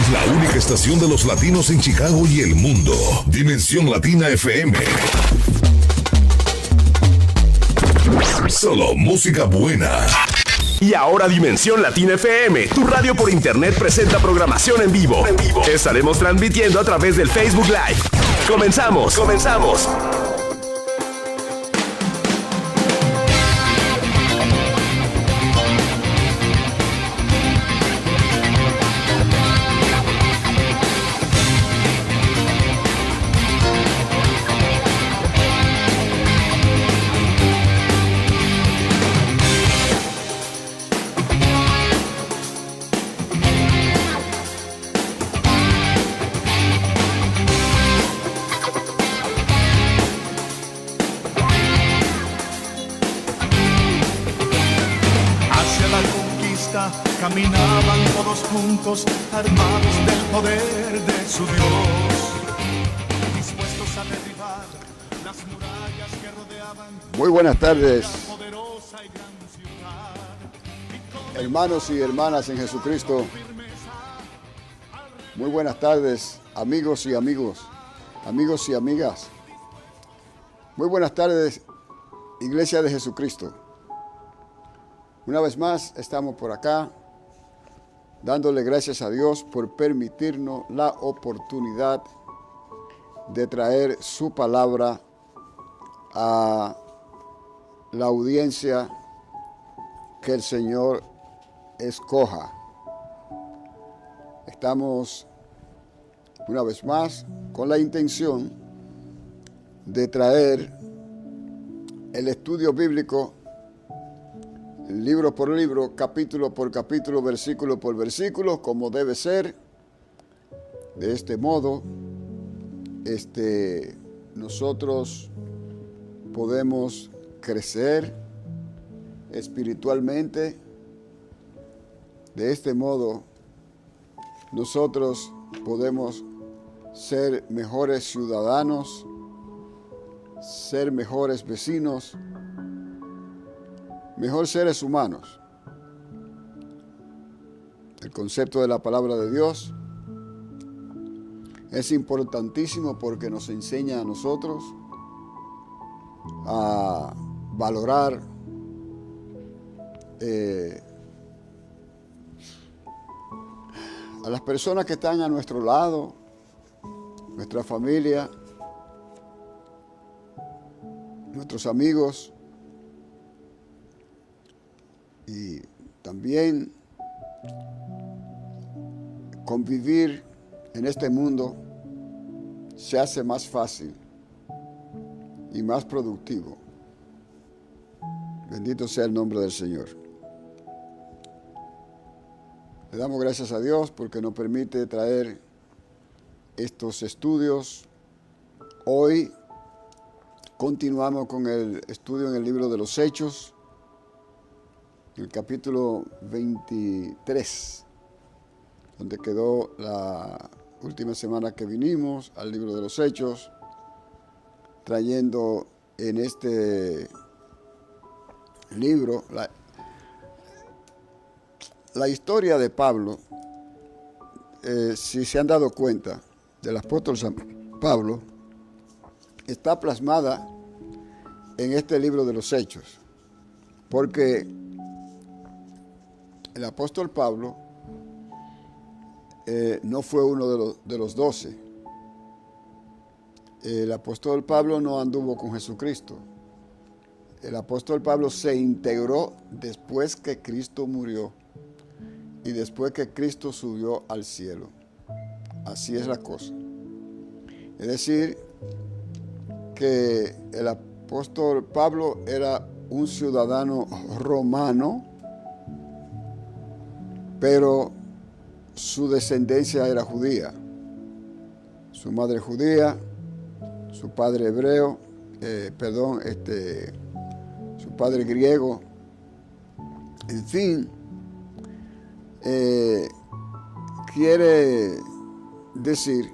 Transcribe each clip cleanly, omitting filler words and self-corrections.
Somos la única estación de los latinos en Chicago y el mundo. Dimensión Latina FM. Solo música buena. Y ahora Dimensión Latina FM, tu radio por internet presenta programación en vivo. Estaremos transmitiendo a través del Facebook Live. ¡Comenzamos! Caminaban todos juntos, armados del poder de su Dios, dispuestos a derribar las murallas que rodeaban. Muy buenas tardes, hermanos y hermanas en Jesucristo. Muy buenas tardes, amigos y amigas. Muy buenas tardes, Iglesia de Jesucristo. Una vez más estamos por acá, dándole gracias a Dios por permitirnos la oportunidad de traer su palabra a la audiencia que el Señor escoja. Estamos una vez más con la intención de traer el estudio bíblico libro por libro, capítulo por capítulo, versículo por versículo, como debe ser. De este modo, nosotros podemos crecer espiritualmente. De este modo, nosotros podemos ser mejores ciudadanos, ser mejores vecinos, mejor seres humanos. El concepto de la palabra de Dios es importantísimo porque nos enseña a nosotros a valorar a las personas que están a nuestro lado, nuestra familia, nuestros amigos. Y también convivir en este mundo se hace más fácil y más productivo. Bendito sea el nombre del Señor. Le damos gracias a Dios porque nos permite traer estos estudios. Hoy continuamos con el estudio en el libro de los Hechos, el capítulo 23, donde quedó la última semana que vinimos al libro de los Hechos, trayendo en este libro la historia de Pablo. Si se han dado cuenta, del apóstol San Pablo, está plasmada en este libro de los Hechos, porque el apóstol Pablo no fue uno de los 12. El apóstol Pablo no anduvo con Jesucristo. El apóstol Pablo se integró después que Cristo murió y después que Cristo subió al cielo. Así es la cosa. Es decir, que el apóstol Pablo era un ciudadano romano, pero su descendencia era judía. Su madre judía, su padre hebreo, su padre griego. En fin, quiere decir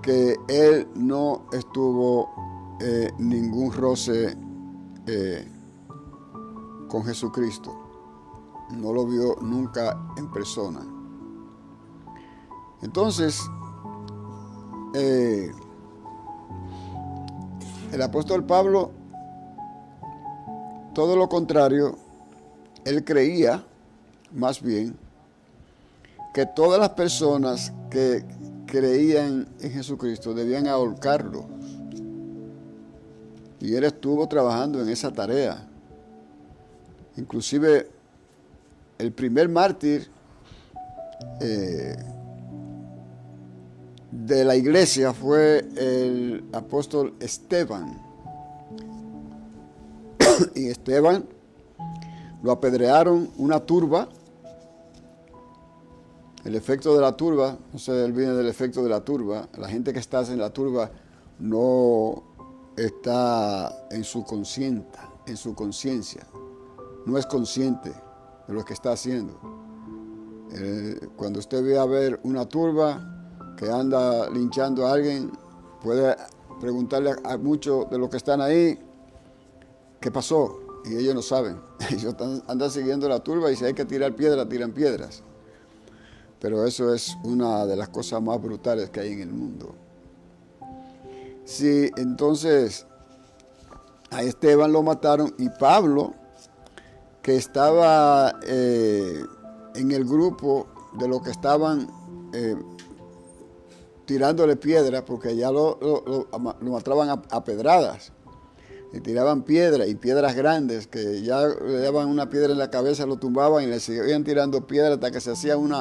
que él no estuvo ningún roce con Jesucristo. No lo vio nunca en persona. Entonces, el apóstol Pablo, todo lo contrario, él creía, más bien, que todas las personas que creían en Jesucristo debían ahorcarlo. Y él estuvo trabajando en esa tarea. Inclusive, el primer mártir de la iglesia fue el apóstol Esteban. Y Esteban lo apedrearon una turba. El efecto de la turba, no se olviden del efecto de la turba. La gente que está en la turba no está en su conciencia. No es consciente de lo que está haciendo. Cuando usted ve a ver una turba que anda linchando a alguien, puede preguntarle a muchos de los que están ahí, ¿qué pasó? Y ellos no saben. Ellos andan siguiendo la turba y si hay que tirar piedras, tiran piedras. Pero eso es una de las cosas más brutales que hay en el mundo. Sí, entonces a Esteban lo mataron y Pablo, que estaba en el grupo de los que estaban tirándole piedras, porque ya lo mataban a pedradas. Le tiraban piedras y piedras grandes, que ya le daban una piedra en la cabeza, lo tumbaban y le seguían tirando piedras hasta que se hacía un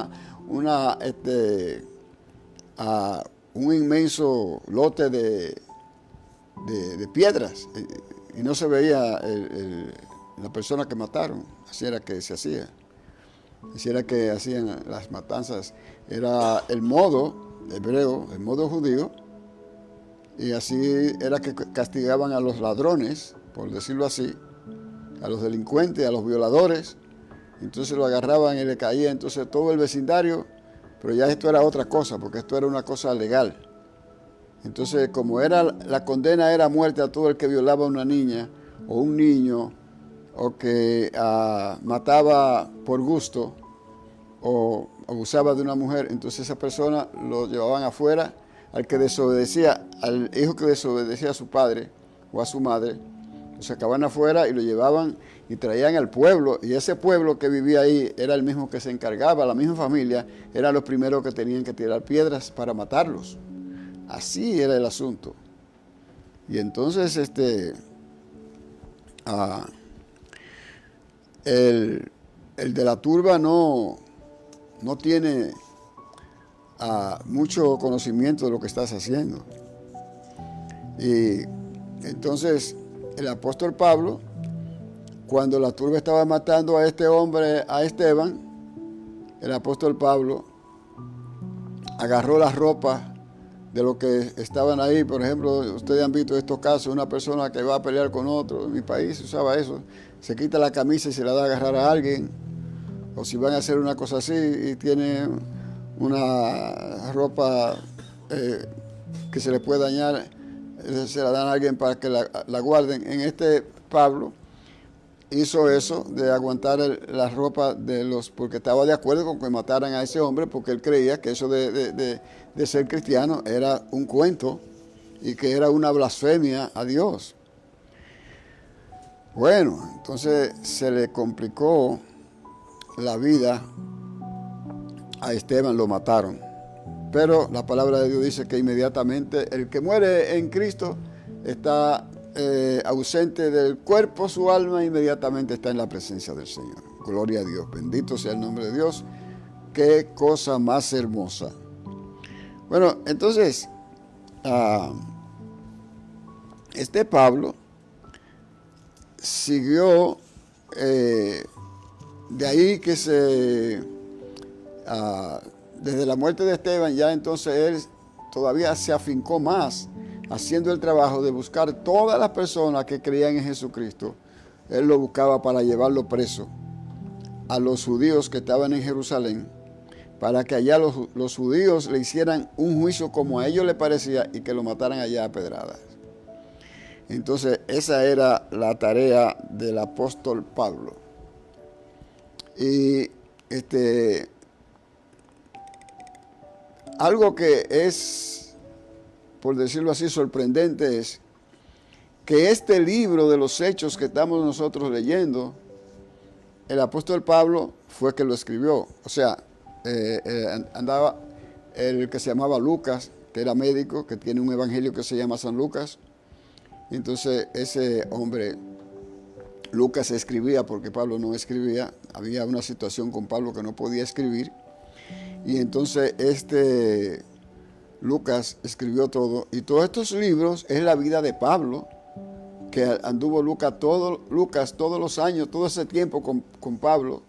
inmenso lote de piedras y no se veía la persona que mataron. Así era que se hacía. Así era que hacían las matanzas. Era el modo hebreo, el modo judío, y así era que castigaban a los ladrones, por decirlo así, a los delincuentes, a los violadores. Entonces lo agarraban y le caía entonces todo el vecindario, pero ya esto era otra cosa, porque esto era una cosa legal. Entonces, como la condena era muerte a todo el que violaba a una niña o un niño, o que mataba por gusto o abusaba de una mujer, entonces esa persona lo llevaban afuera. Al que desobedecía, al hijo que desobedecía a su padre o a su madre, lo sacaban afuera y lo llevaban y traían al pueblo, y ese pueblo que vivía ahí era el mismo que se encargaba, la misma familia, eran los primeros que tenían que tirar piedras para matarlos. Así era el asunto. Y entonces el de la turba no tiene mucho conocimiento de lo que estás haciendo. Y entonces el apóstol Pablo, cuando la turba estaba matando a este hombre, a Esteban, el apóstol Pablo agarró las ropas de los que estaban ahí. Por ejemplo, ustedes han visto estos casos, una persona que va a pelear con otro. En mi país se usaba eso, se quita la camisa y se la da a agarrar a alguien, o si van a hacer una cosa así y tiene una ropa que se le puede dañar, se la dan a alguien para que la guarden. En Pablo hizo eso de aguantar la ropa porque estaba de acuerdo con que mataran a ese hombre, porque él creía que eso de ser cristiano era un cuento y que era una blasfemia a Dios. Bueno, entonces se le complicó la vida a Esteban, lo mataron. Pero la palabra de Dios dice que inmediatamente el que muere en Cristo está ausente del cuerpo, su alma inmediatamente está en la presencia del Señor. Gloria a Dios, bendito sea el nombre de Dios. Qué cosa más hermosa. Bueno, entonces, Pablo siguió de ahí que desde la muerte de Esteban, ya entonces él todavía se afincó más haciendo el trabajo de buscar todas las personas que creían en Jesucristo. Él lo buscaba para llevarlo preso a los judíos que estaban en Jerusalén, para que allá los judíos le hicieran un juicio como a ellos les parecía y que lo mataran allá a pedradas. Entonces esa era la tarea del apóstol Pablo. Y algo que es, por decirlo así, sorprendente es que este libro de los Hechos que estamos nosotros leyendo, el apóstol Pablo fue que lo escribió. O sea, andaba el que se llamaba Lucas, que era médico, que tiene un evangelio que se llama San Lucas. Entonces ese hombre, Lucas, escribía porque Pablo no escribía. Había una situación con Pablo que no podía escribir. Y entonces Lucas escribió todo. Y todos estos libros es la vida de Pablo, que anduvo Lucas todos los años, todo ese tiempo con Pablo,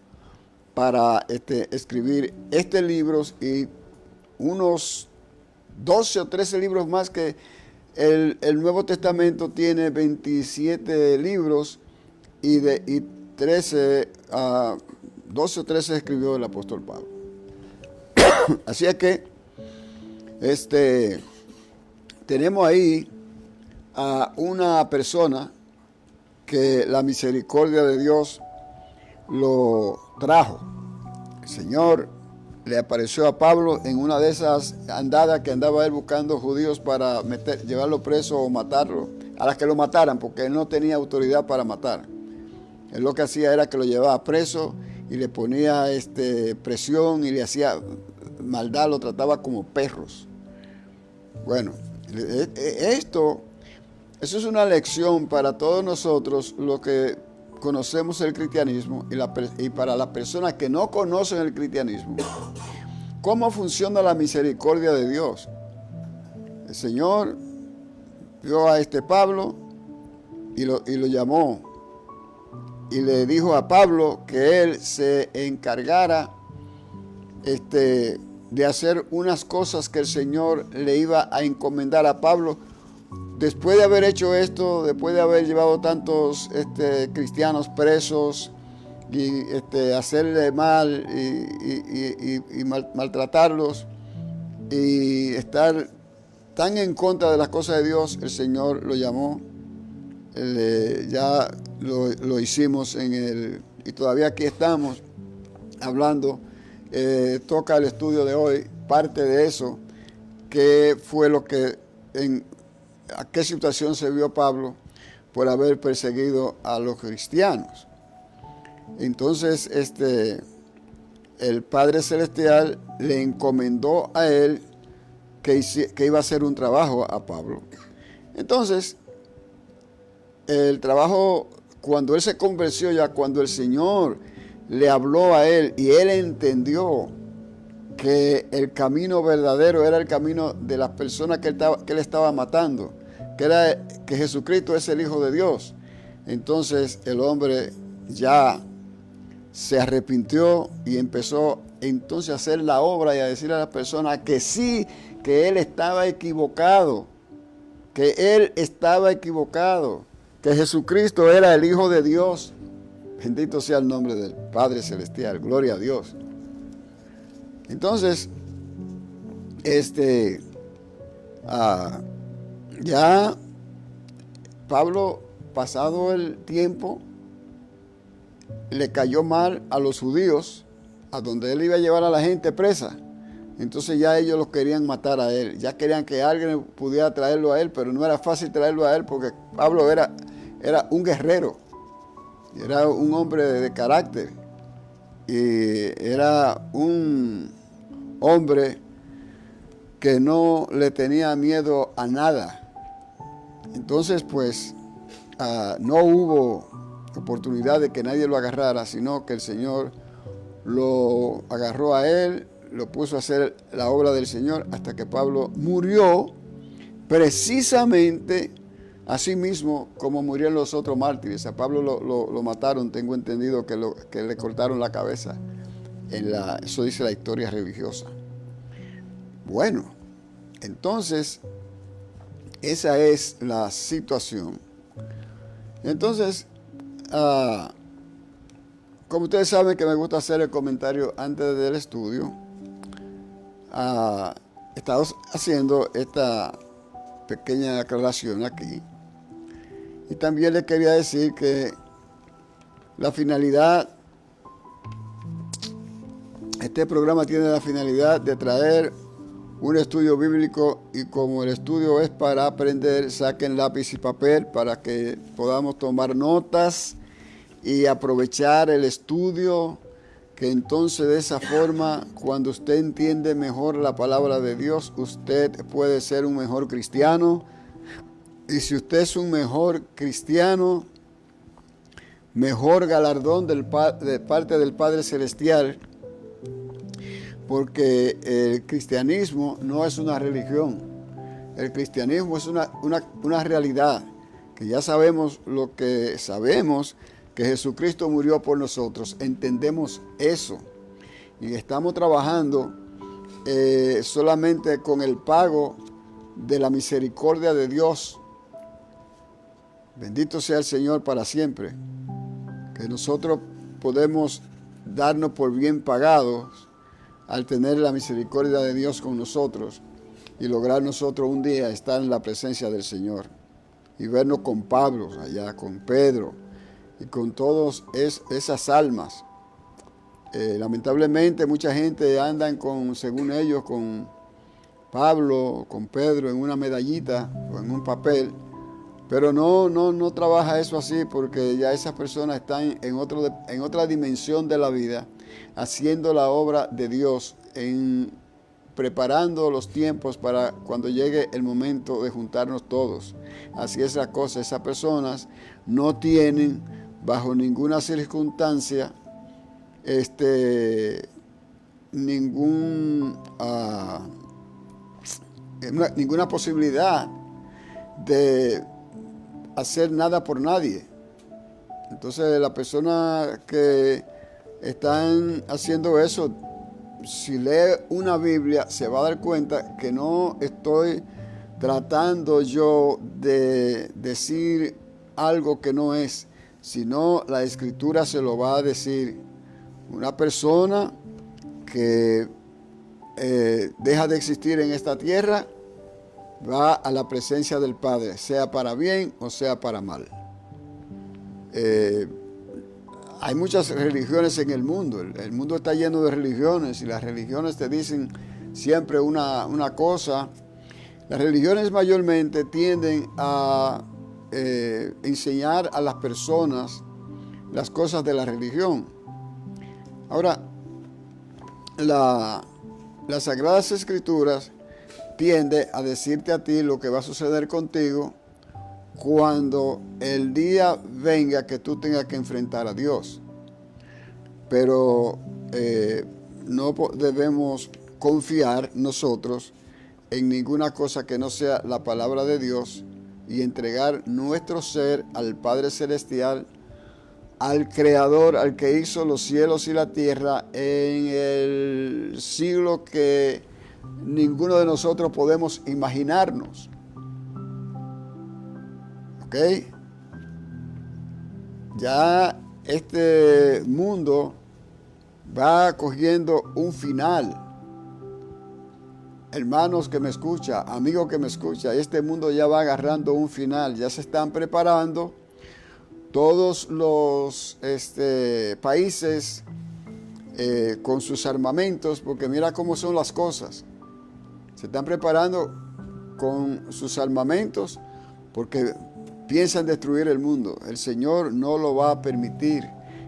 para escribir libros y unos 12 o 13 libros más, que el Nuevo Testamento tiene 27 libros y 12 o 13 escribió el apóstol Pablo. Así es que tenemos ahí a una persona que la misericordia de Dios lo trajo. El Señor le apareció a Pablo en una de esas andadas que andaba él buscando judíos para llevarlo preso o matarlo, a las que lo mataran, porque él no tenía autoridad para matar. Él lo que hacía era que lo llevaba preso y le ponía presión y le hacía maldad, lo trataba como perros. Bueno, eso es una lección para todos nosotros, los que conocemos el cristianismo, y para las personas que no conocen el cristianismo, cómo funciona la misericordia de Dios. El Señor vio a Pablo y lo llamó, y le dijo a Pablo que él se encargara de hacer unas cosas que el Señor le iba a encomendar a Pablo. Después de haber hecho esto, después de haber llevado tantos cristianos presos y hacerle mal y maltratarlos y estar tan en contra de las cosas de Dios, el Señor lo llamó. Ya lo hicimos y todavía aquí estamos hablando. Toca el estudio de hoy, parte de eso, que fue lo que a qué situación se vio Pablo por haber perseguido a los cristianos. Entonces, el Padre Celestial le encomendó a él que iba a hacer un trabajo a Pablo. Entonces, el trabajo, cuando él se convenció, ya cuando el Señor le habló a él y él entendió que el camino verdadero era el camino de las personas que él estaba matando, que Jesucristo es el Hijo de Dios. Entonces el hombre ya se arrepintió y empezó entonces a hacer la obra y a decir a las personas que sí, que él estaba equivocado, que Jesucristo era el Hijo de Dios. Bendito sea el nombre del Padre Celestial, gloria a Dios. Entonces, ya Pablo, pasado el tiempo, le cayó mal a los judíos, a donde él iba a llevar a la gente presa. Entonces ya ellos lo querían matar a él, ya querían que alguien pudiera traerlo a él, pero no era fácil traerlo a él porque Pablo era un guerrero, era un hombre de carácter y era un hombre que no le tenía miedo a nada. Entonces, pues, no hubo oportunidad de que nadie lo agarrara, sino que el Señor lo agarró a él, lo puso a hacer la obra del Señor hasta que Pablo murió, precisamente así mismo como murieron los otros mártires. A Pablo lo mataron, tengo entendido que le cortaron la cabeza. Eso dice la historia religiosa. Bueno, entonces, esa es la situación. Entonces, como ustedes saben que me gusta hacer el comentario antes del estudio, estamos haciendo esta pequeña aclaración aquí. Y también les quería decir que la finalidad, este programa tiene la finalidad de traer un estudio bíblico, y como el estudio es para aprender, saquen lápiz y papel para que podamos tomar notas y aprovechar el estudio, que entonces de esa forma, cuando usted entiende mejor la palabra de Dios, usted puede ser un mejor cristiano. Y si usted es un mejor cristiano, mejor galardón de parte del Padre Celestial, porque el cristianismo no es una religión. El cristianismo es una realidad, que ya sabemos lo que sabemos, que Jesucristo murió por nosotros. Entendemos eso y estamos trabajando solamente con el pago de la misericordia de Dios. Bendito sea el Señor para siempre, que nosotros podemos darnos por bien pagados al tener la misericordia de Dios con nosotros y lograr nosotros un día estar en la presencia del Señor y vernos con Pablo allá, con Pedro y con todas esas almas. Lamentablemente mucha gente andan según ellos, con Pablo, con Pedro en una medallita o en un papel, pero no trabaja eso así, porque ya esas personas están en otra dimensión de la vida, haciendo la obra de Dios, preparando los tiempos para cuando llegue el momento de juntarnos todos. Así es la cosa. Esas personas no tienen bajo ninguna circunstancia ninguna posibilidad de hacer nada por nadie. Entonces las personas que están haciendo eso, si lee una Biblia, se va a dar cuenta que no estoy tratando yo de decir algo que no es, sino la Escritura se lo va a decir. Una persona que deja de existir en esta tierra va a la presencia del Padre, sea para bien o sea para mal. Hay muchas religiones en el mundo. El mundo está lleno de religiones y las religiones te dicen siempre una cosa. Las religiones mayormente tienden a enseñar a las personas las cosas de la religión. Ahora, las Sagradas Escrituras tiende a decirte a ti lo que va a suceder contigo cuando el día venga que tú tengas que enfrentar a Dios. Pero no debemos confiar nosotros en ninguna cosa que no sea la palabra de Dios y entregar nuestro ser al Padre Celestial, al Creador, al que hizo los cielos y la tierra en el siglo que ninguno de nosotros podemos imaginarnos. ¿Ok? Ya este mundo va cogiendo un final. Hermanos que me escuchan, amigos que me escuchan, este mundo ya va agarrando un final. Ya se están preparando todos los países con sus armamentos, porque mira cómo son las cosas. Se están preparando con sus armamentos porque piensan destruir el mundo. El Señor no lo va a permitir.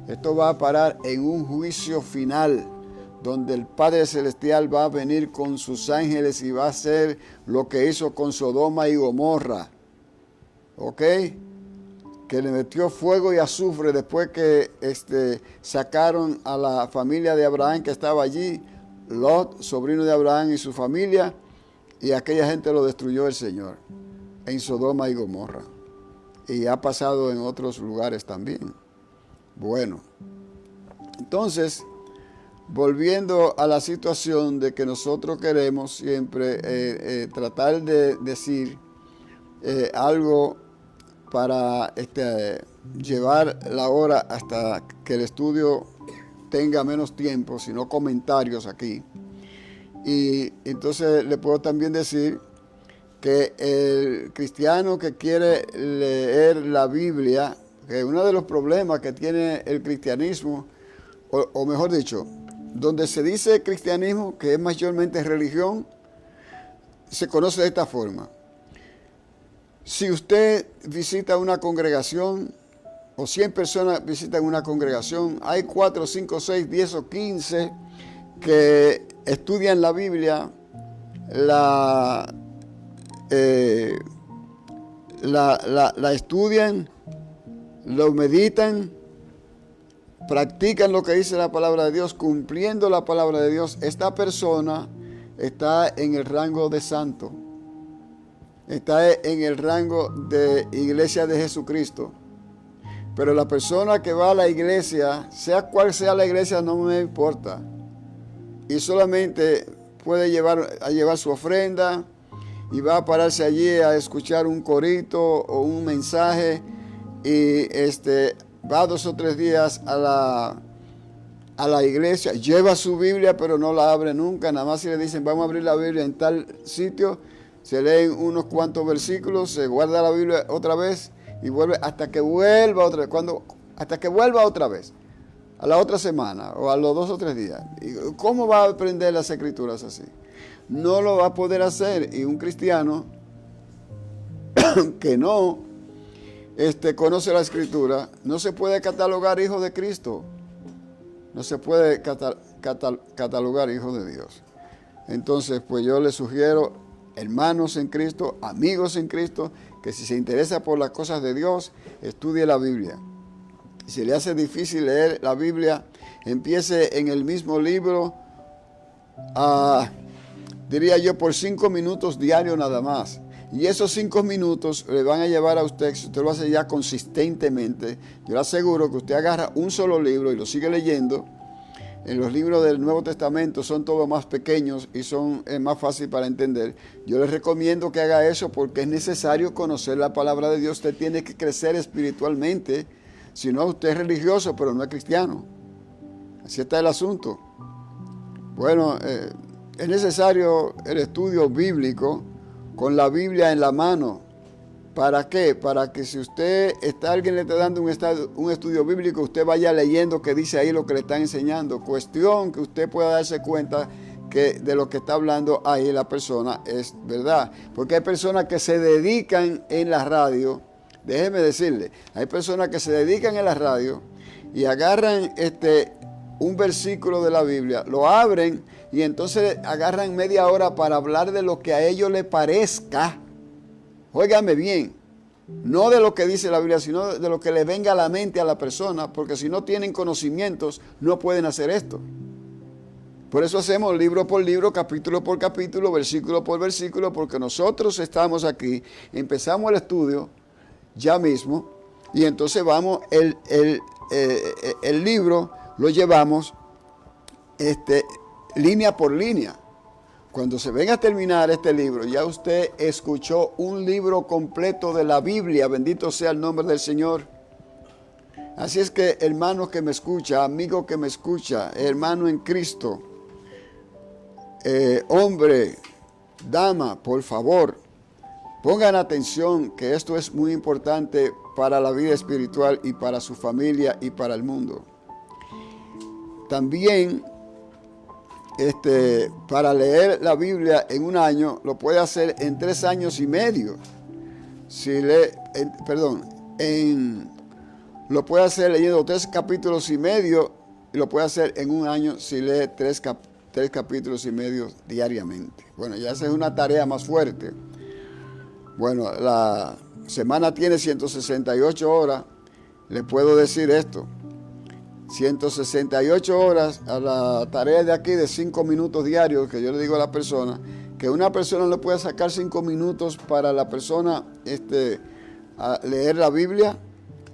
Esto va a parar en un juicio final, donde el Padre Celestial va a venir con sus ángeles y va a hacer lo que hizo con Sodoma y Gomorra. ¿Ok? Que le metió fuego y azufre después que sacaron a la familia de Abraham que estaba allí, Lot, sobrino de Abraham, y su familia, y aquella gente lo destruyó el Señor en Sodoma y Gomorra. Y ha pasado en otros lugares también. Bueno, entonces, volviendo a la situación de que nosotros queremos siempre tratar de decir algo para llevar la hora hasta que el estudio tenga menos tiempo, sino comentarios aquí. Y entonces le puedo también decir que el cristiano que quiere leer la Biblia, que uno de los problemas que tiene el cristianismo, o mejor dicho, donde se dice cristianismo, que es mayormente religión, se conoce de esta forma. Si usted visita una congregación, o 100 personas visitan una congregación, hay 4, 5, 6, 10 o 15 que estudian la Biblia, la estudian, lo meditan, practican lo que dice la palabra de Dios, cumpliendo la palabra de Dios. Esta persona está en el rango de santo, está en el rango de iglesia de Jesucristo. Pero la persona que va a la iglesia, sea cual sea la iglesia, no me importa, y solamente puede llevar su ofrenda y va a pararse allí a escuchar un corito o un mensaje, y va 2 o 3 días a la iglesia, lleva su Biblia pero no la abre nunca. Nada más si le dicen vamos a abrir la Biblia en tal sitio, se leen unos cuantos versículos, se guarda la Biblia otra vez y vuelve hasta que vuelva otra vez. Hasta que vuelva otra vez, a la otra semana o a los 2 o 3 días. ¿Y cómo va a aprender las escrituras así? No lo va a poder hacer. Y un cristiano que no conoce la escritura no se puede catalogar hijo de Cristo. No se puede catalogar hijo de Dios. Entonces, pues yo les sugiero, hermanos en Cristo, amigos en Cristo, que si se interesa por las cosas de Dios, estudie la Biblia. Si le hace difícil leer la Biblia, empiece en el mismo libro, diría yo, por 5 minutos diarios nada más. Y esos 5 minutos le van a llevar a usted, si usted lo hace ya consistentemente, yo le aseguro que usted agarra un solo libro y lo sigue leyendo. En los libros del Nuevo Testamento son todos más pequeños y son más fácil para entender. Yo les recomiendo que haga eso porque es necesario conocer la palabra de Dios. Usted tiene que crecer espiritualmente. Si no, usted es religioso, pero no es cristiano. Así está el asunto. Bueno, es necesario el estudio bíblico con la Biblia en la mano. ¿Para qué? Para que si alguien le está dando un estudio bíblico, usted vaya leyendo que dice ahí lo que le están enseñando. Cuestión que usted pueda darse cuenta que de lo que está hablando ahí la persona es verdad. Porque hay personas que se dedican en la radio, déjeme decirle, hay personas que se dedican en la radio y agarran un versículo de la Biblia, lo abren y entonces agarran media hora para hablar de lo que a ellos les parezca. Óigame bien, no de lo que dice la Biblia, sino de lo que le venga a la mente a la persona, porque si no tienen conocimientos, no pueden hacer esto. Por eso hacemos libro por libro, capítulo por capítulo, versículo por versículo, porque nosotros estamos aquí, empezamos el estudio ya mismo, y entonces vamos, el libro lo llevamos línea por línea. Cuando se venga a terminar este libro, ya usted escuchó un libro completo de la Biblia. Bendito sea el nombre del Señor. Así es que, hermano que me escucha, amigo que me escucha, hermano en Cristo, hombre, dama, por favor, pongan atención que esto es muy importante para la vida espiritual y para su familia y para el mundo. También, para leer la Biblia en un año, lo puede hacer en 3 años y medio. Lo puede hacer leyendo 3 capítulos y medio, y lo puede hacer en un año si lee 3 capítulos y medio diariamente. Bueno, ya esa es una tarea más fuerte. Bueno, la semana tiene 168 horas. Le puedo decir esto. 168 horas a la tarea de aquí de 5 minutos diarios, que yo le digo a la persona, que una persona le puede sacar 5 minutos para la persona a leer la Biblia.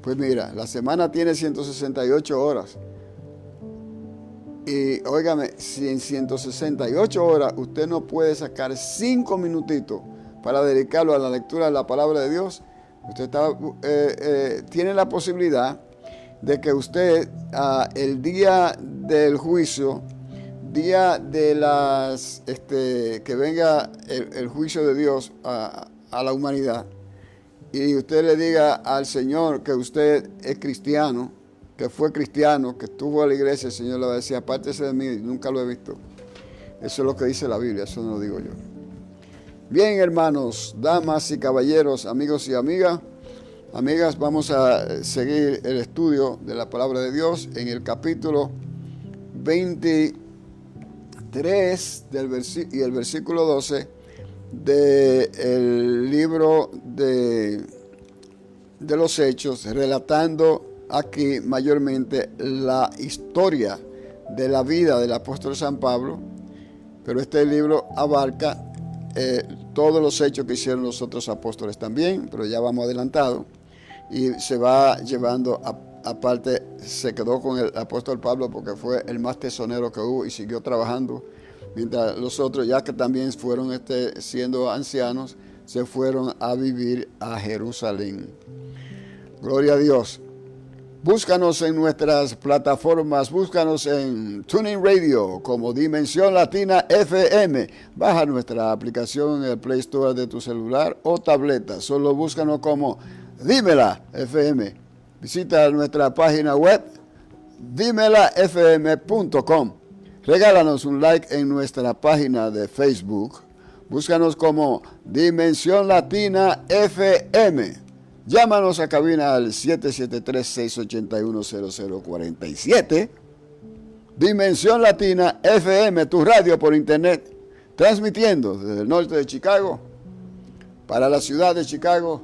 Pues mira, la semana tiene 168 horas. Y óigame, si en 168 horas usted no puede sacar 5 minutitos para dedicarlo a la lectura de la palabra de Dios, usted tiene la posibilidad de que usted el día del juicio, día de que venga el juicio de Dios a la humanidad, y usted le diga al Señor que usted es cristiano, que fue cristiano, que estuvo a la iglesia, el Señor le va a decir, apártese de mí, nunca lo he visto. Eso es lo que dice la Biblia, eso no lo digo yo. Bien, hermanos, damas y caballeros, amigos y amigas, vamos a seguir el estudio de la palabra de Dios en el capítulo 23 y el versículo 12 del libro de los Hechos, relatando aquí mayormente la historia de la vida del apóstol San Pablo, pero este libro abarca todos los hechos que hicieron los otros apóstoles también, pero ya vamos adelantado, y se va llevando aparte, se quedó con el apóstol Pablo porque fue el más tesonero que hubo y siguió trabajando, mientras los otros, ya que también fueron siendo ancianos, se fueron a vivir a Jerusalén. Gloria a Dios. Búscanos en nuestras plataformas, búscanos en TuneIn Radio como Dimensión Latina FM. Baja nuestra aplicación en el Play Store de tu celular o tableta. Solo búscanos como Dímela FM. Visita nuestra página web dimelafm.com. Regálanos un like en nuestra página de Facebook. Búscanos como Dimensión Latina FM. Llámanos a cabina al 773-681-0047. Dimensión Latina FM, tu radio por internet, transmitiendo desde el norte de Chicago para la ciudad de Chicago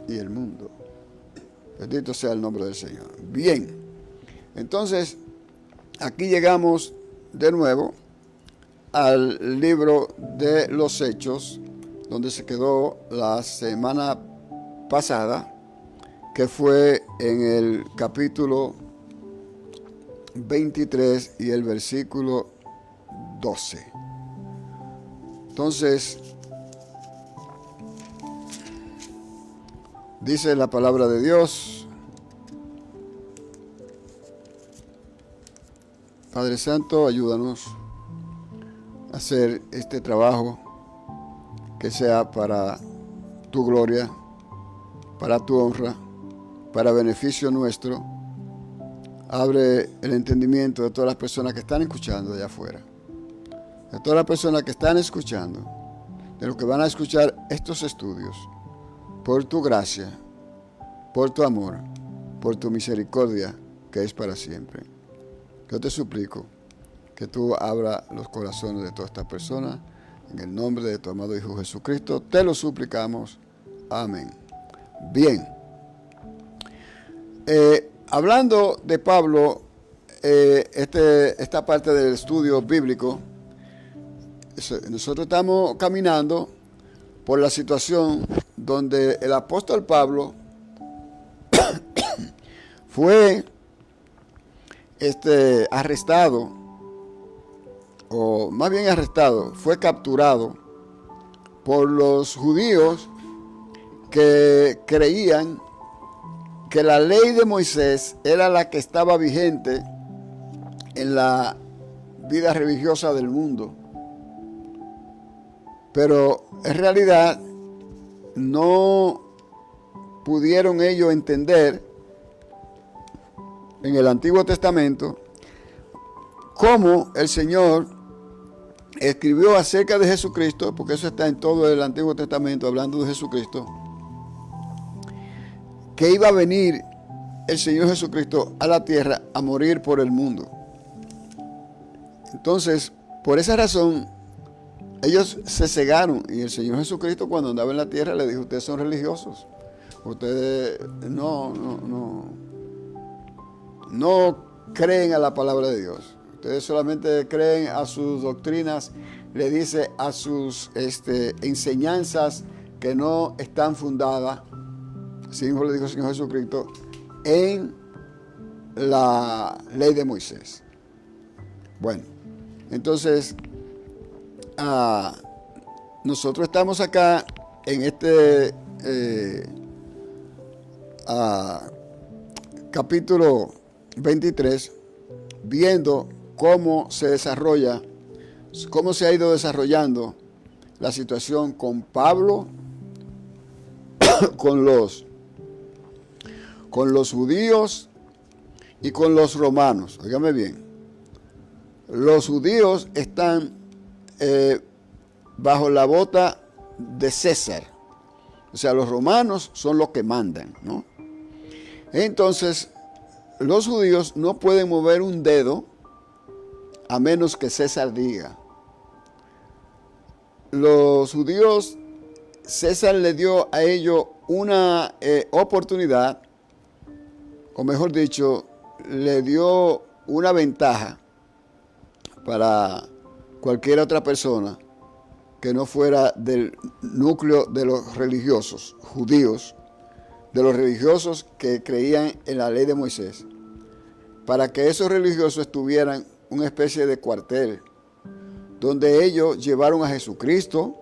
y el mundo. Bendito sea el nombre del Señor. Bien, entonces aquí llegamos de nuevo al libro de los Hechos, donde se quedó la semana pasada, que fue en el capítulo 23 y el versículo 12. Entonces, dice la palabra de Dios: Padre Santo, ayúdanos a hacer este trabajo que sea para tu gloria, para tu honra, para beneficio nuestro. Abre el entendimiento de todas las personas que están escuchando allá afuera, de todas las personas que están escuchando, de los que van a escuchar estos estudios, por tu gracia, por tu amor, por tu misericordia, que es para siempre. Yo te suplico que tú abras los corazones de todas estas personas, en el nombre de tu amado Hijo Jesucristo, te lo suplicamos. Amén. Bien, hablando de Pablo, esta parte del estudio bíblico, nosotros estamos caminando por la situación donde el apóstol Pablo fue arrestado, o más bien arrestado, fue capturado por los judíos que creían que la ley de Moisés era la que estaba vigente en la vida religiosa del mundo. Pero en realidad no pudieron ellos entender en el Antiguo Testamento cómo el Señor escribió acerca de Jesucristo, porque eso está en todo el Antiguo Testamento hablando de Jesucristo, que iba a venir el Señor Jesucristo a la tierra a morir por el mundo. Entonces, por esa razón, ellos se cegaron, y el Señor Jesucristo, cuando andaba en la tierra, le dijo: ustedes son religiosos, ustedes no creen a la palabra de Dios, ustedes solamente creen a sus doctrinas, le dice, a sus enseñanzas que no están fundadas, así mismo le dijo el Señor Jesucristo, en la ley de Moisés. Bueno, entonces, nosotros estamos acá en este capítulo 23, viendo cómo se desarrolla, cómo se ha ido desarrollando la situación con Pablo, con los judíos y con los romanos. Óigame bien, los judíos están bajo la bota de César. O sea, los romanos son los que mandan, ¿no? Entonces, los judíos no pueden mover un dedo a menos que César diga. Los judíos, César le dio a ellos una oportunidad, o mejor dicho, le dio una ventaja para cualquier otra persona que no fuera del núcleo de los religiosos judíos, de los religiosos que creían en la ley de Moisés, para que esos religiosos tuvieran una especie de cuartel, donde ellos llevaron a Jesucristo,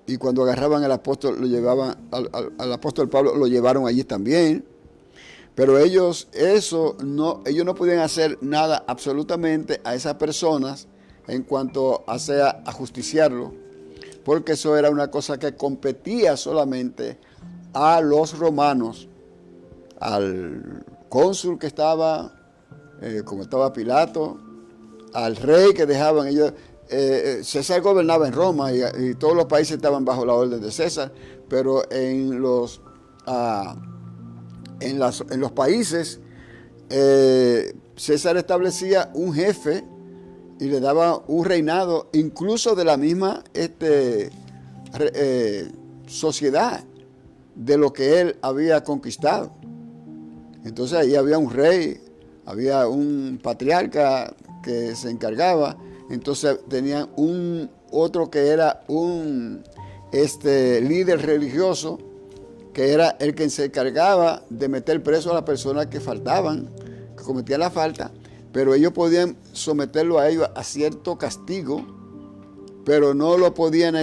y cuando agarraban al apóstol, lo llevaban, al apóstol Pablo, lo llevaron allí también. Pero ellos no podían hacer nada absolutamente a esas personas en cuanto a justiciarlo, porque eso era una cosa que competía solamente a los romanos, al cónsul que estaba, como estaba Pilato, al rey que dejaban ellos. César gobernaba en Roma y todos los países estaban bajo la orden de César, pero en los países César establecía un jefe y le daba un reinado incluso de la misma sociedad de lo que él había conquistado. Entonces ahí había un rey, había un patriarca que se encargaba. Entonces tenían otro que era un líder religioso, que era el que se encargaba de meter preso a las personas que faltaban, que cometían la falta, pero ellos podían someterlo a ellos a cierto castigo, pero no lo podían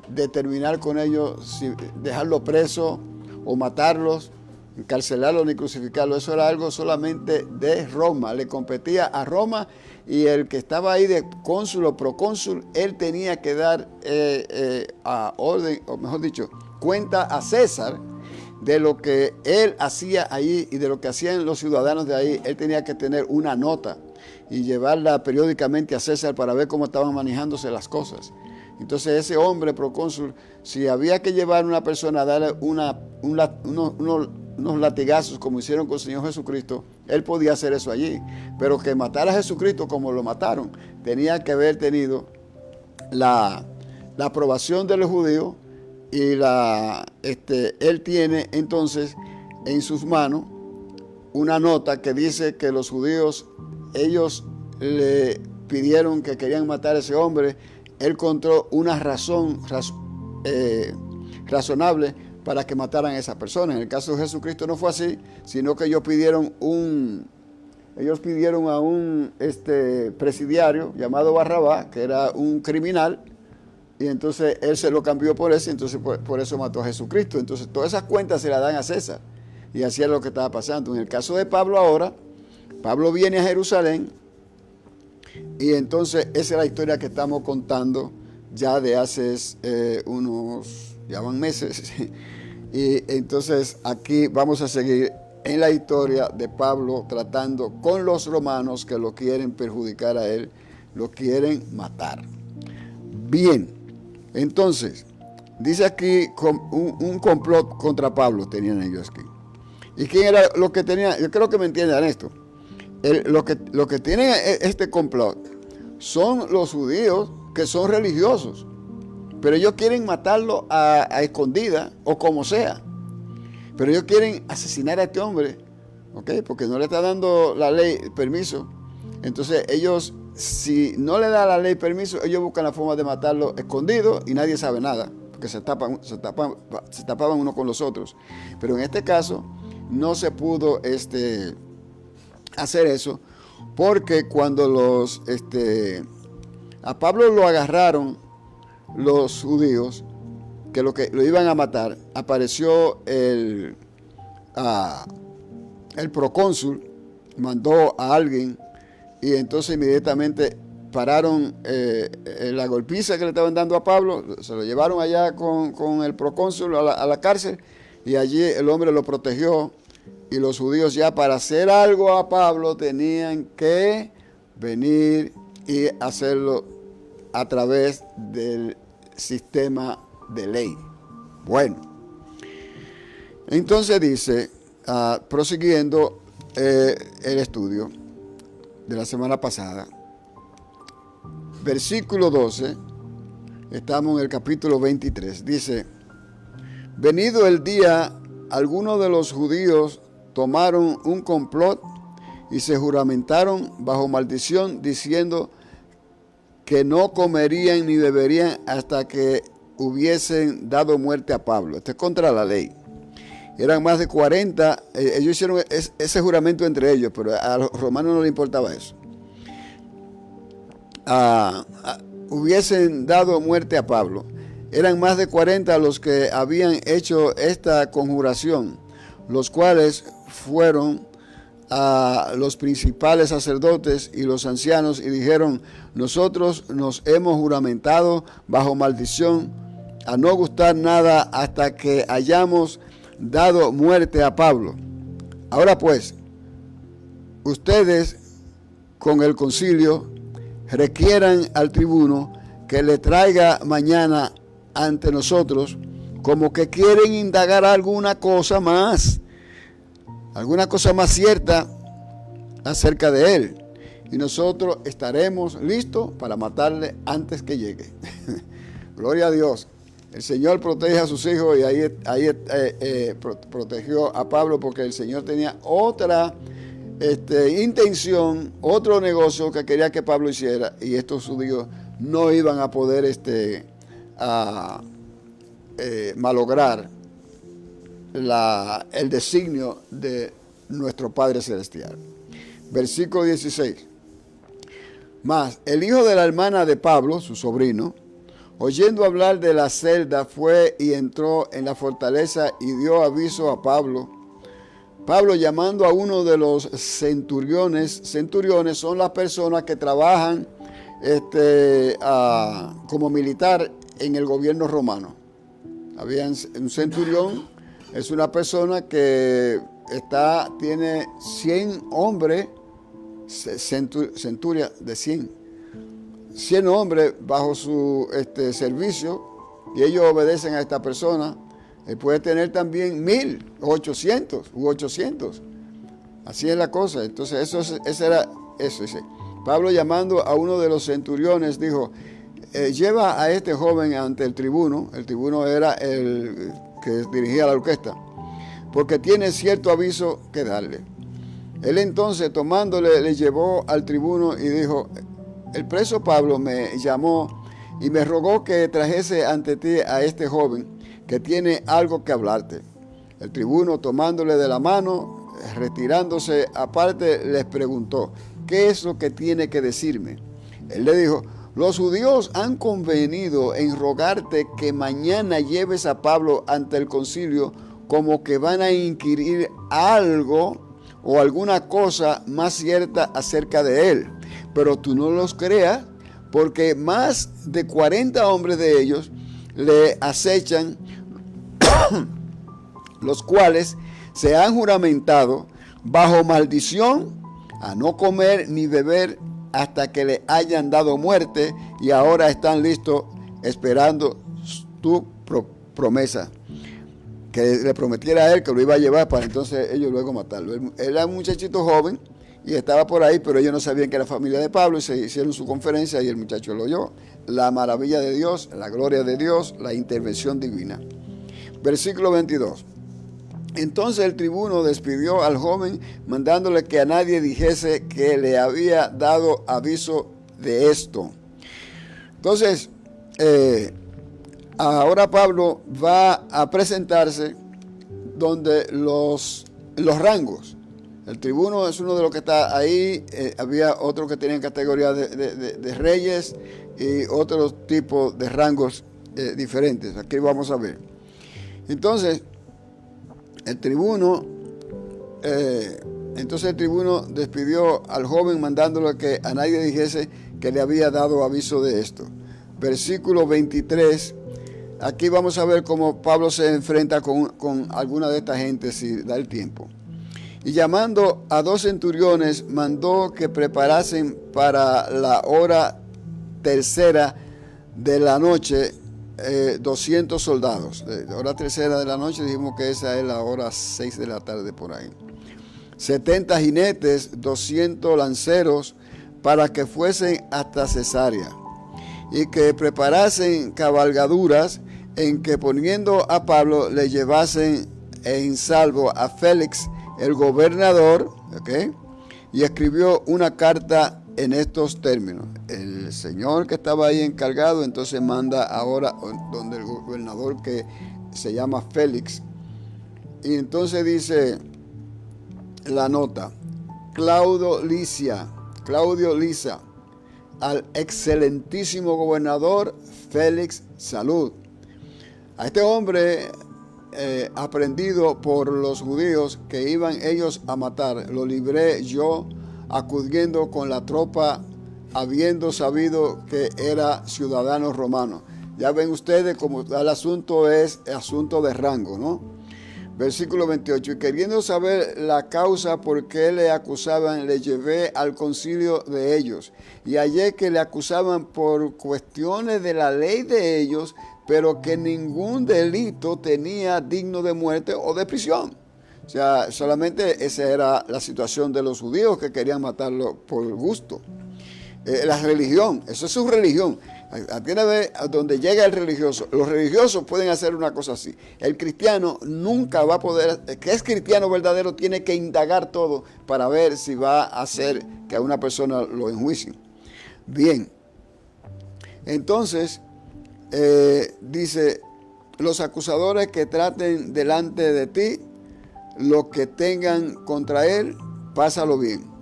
determinar con ellos, si dejarlo preso o matarlos, encarcelarlos ni crucificarlos. Eso era algo solamente de Roma, le competía a Roma, y el que estaba ahí de cónsul o procónsul, él tenía que dar a orden, o mejor dicho, cuenta a César de lo que él hacía ahí y de lo que hacían los ciudadanos de ahí. Él tenía que tener una nota y llevarla periódicamente a César para ver cómo estaban manejándose las cosas. Entonces ese hombre procónsul, si había que llevar a una persona a darle unos latigazos como hicieron con el Señor Jesucristo, él podía hacer eso allí. Pero que matar a Jesucristo como lo mataron, tenía que haber tenido la aprobación de los judíos, y él tiene entonces en sus manos una nota que dice que los judíos, ellos le pidieron que querían matar a ese hombre. Él encontró una razón razonable para que mataran a esa persona. En el caso de Jesucristo no fue así, sino que ellos pidieron a un presidiario llamado Barrabás, que era un criminal, y entonces él se lo cambió por eso, y entonces por eso mató a Jesucristo. Entonces todas esas cuentas se las dan a César, y así es lo que estaba pasando. En el caso de Pablo ahora, Pablo viene a Jerusalén, y entonces esa es la historia que estamos contando ya de hace ya van meses. Y entonces aquí vamos a seguir en la historia de Pablo tratando con los romanos que lo quieren perjudicar a él, lo quieren matar. Bien, entonces dice aquí un complot contra Pablo tenían ellos aquí. ¿Y quién era lo que tenía? Yo creo que me entiendan esto. Lo que tienen este complot son los judíos que son religiosos, pero ellos quieren matarlo a escondida o como sea. Pero ellos quieren asesinar a este hombre, ¿ok? Porque no le está dando la ley permiso. Entonces ellos, si no le da la ley permiso, ellos buscan la forma de matarlo escondido y nadie sabe nada, porque se tapaban unos con los otros. Pero en este caso no se pudo hacer eso, porque cuando a Pablo lo agarraron los judíos, que lo iban a matar, apareció el procónsul, mandó a alguien, y entonces inmediatamente pararon la golpiza que le estaban dando a Pablo, se lo llevaron allá con el procónsul a la cárcel, y allí el hombre lo protegió. Y los judíos ya para hacer algo a Pablo tenían que venir y hacerlo a través del sistema de ley. Bueno, entonces dice, prosiguiendo el estudio de la semana pasada, versículo 12, estamos en el capítulo 23, dice: venido el día, algunos de los judíos tomaron un complot y se juramentaron bajo maldición, diciendo que no comerían ni beberían hasta que hubiesen dado muerte a Pablo. Esto es contra la ley. Eran más de 40, ellos hicieron ese juramento entre ellos, pero a los romanos no les importaba eso. Hubiesen dado muerte a Pablo. Eran más de 40 los que habían hecho esta conjuración, los cuales fueron a los principales sacerdotes y los ancianos y dijeron: nosotros nos hemos juramentado bajo maldición a no gustar nada hasta que hayamos dado muerte a Pablo. Ahora pues, ustedes con el concilio requieran al tribuno que le traiga mañana ante nosotros, como que quieren indagar alguna cosa más cierta acerca de él, y nosotros estaremos listos para matarle antes que llegue. Gloria a Dios. El Señor protege a sus hijos, y ahí protegió a Pablo, porque el Señor tenía otra intención, otro negocio que quería que Pablo hiciera, y estos judíos no iban a poder malograr el designio de nuestro Padre Celestial. Versículo 16. Mas el hijo de la hermana de Pablo, su sobrino, oyendo hablar de la celda, fue y entró en la fortaleza y dio aviso a Pablo. Pablo, llamando a uno de los centuriones son las personas que trabajan como militar en el gobierno romano. Había un centurión, es una persona que tiene 100 hombres, centuria de 100 hombres bajo su servicio, y ellos obedecen a esta persona. Él puede tener también 1000, 800 u 800. Así es la cosa. Entonces eso era eso. Dice, Pablo, llamando a uno de los centuriones, dijo: lleva a este joven ante el tribuno. El tribuno era el que dirigía la orquesta, porque tiene cierto aviso que darle. Él entonces, tomándole, le llevó al tribuno y dijo: el preso Pablo me llamó y me rogó que trajese ante ti a este joven, que tiene algo que hablarte. El tribuno, tomándole de la mano, retirándose aparte, les preguntó: ¿qué es lo que tiene que decirme? Él le dijo: los judíos han convenido en rogarte que mañana lleves a Pablo ante el concilio, como que van a inquirir algo o alguna cosa más cierta acerca de él. Pero tú no los creas, porque más de 40 hombres de ellos le acechan, los cuales se han juramentado bajo maldición a no comer ni beber hasta que le hayan dado muerte, y ahora están listos esperando tu promesa, que le prometiera a él que lo iba a llevar para entonces ellos luego matarlo. Él era un muchachito joven y estaba por ahí, pero ellos no sabían que era familia de Pablo, y se hicieron su conferencia y el muchacho lo oyó. La maravilla de Dios, la gloria de Dios, la intervención divina. Versículo 22. Entonces el tribuno despidió al joven, mandándole que a nadie dijese que le había dado aviso de esto. Entonces, ahora Pablo va a presentarse donde los rangos. El tribuno es uno de los que está ahí. Había otros que tenían categoría de reyes y otros tipos de rangos diferentes. Aquí vamos a ver. Entonces, el tribuno despidió al joven, mandándole que a nadie dijese que le había dado aviso de esto. Versículo 23. Aquí vamos a ver cómo Pablo se enfrenta con alguna de esta gente, si da el tiempo. Y llamando a 2 centuriones, mandó que preparasen para la hora tercera de la noche 200 soldados. Hora tercera de la noche, dijimos que esa es la hora 6 de la tarde por ahí. 70 jinetes, 200 lanceros, para que fuesen hasta Cesarea, y que preparasen cabalgaduras en que poniendo a Pablo le llevasen en salvo a Félix, el gobernador, ¿okay? Y escribió una carta en estos términos. El señor que estaba ahí encargado entonces manda ahora donde el gobernador, que se llama Félix, y entonces dice la nota: Claudio Lisa, al excelentísimo gobernador Félix, salud. A este hombre aprendido por los judíos que iban ellos a matar, lo libré yo acudiendo con la tropa, habiendo sabido que era ciudadano romano. Ya ven ustedes cómo el asunto es asunto de rango, ¿no? Versículo 28, y queriendo saber la causa por qué le acusaban, le llevé al concilio de ellos, y hallé que le acusaban por cuestiones de la ley de ellos, pero que ningún delito tenía digno de muerte o de prisión. O sea, solamente esa era la situación de los judíos, que querían matarlo por gusto. La religión, eso es su religión. Tiene que ver a donde llega el religioso. Los religiosos pueden hacer una cosa así. El cristiano nunca va a poder, el que es cristiano verdadero tiene que indagar todo para ver si va a hacer que a una persona lo enjuicien. Bien, entonces dice: los acusadores que traten delante de ti lo que tengan contra él, pásalo bien.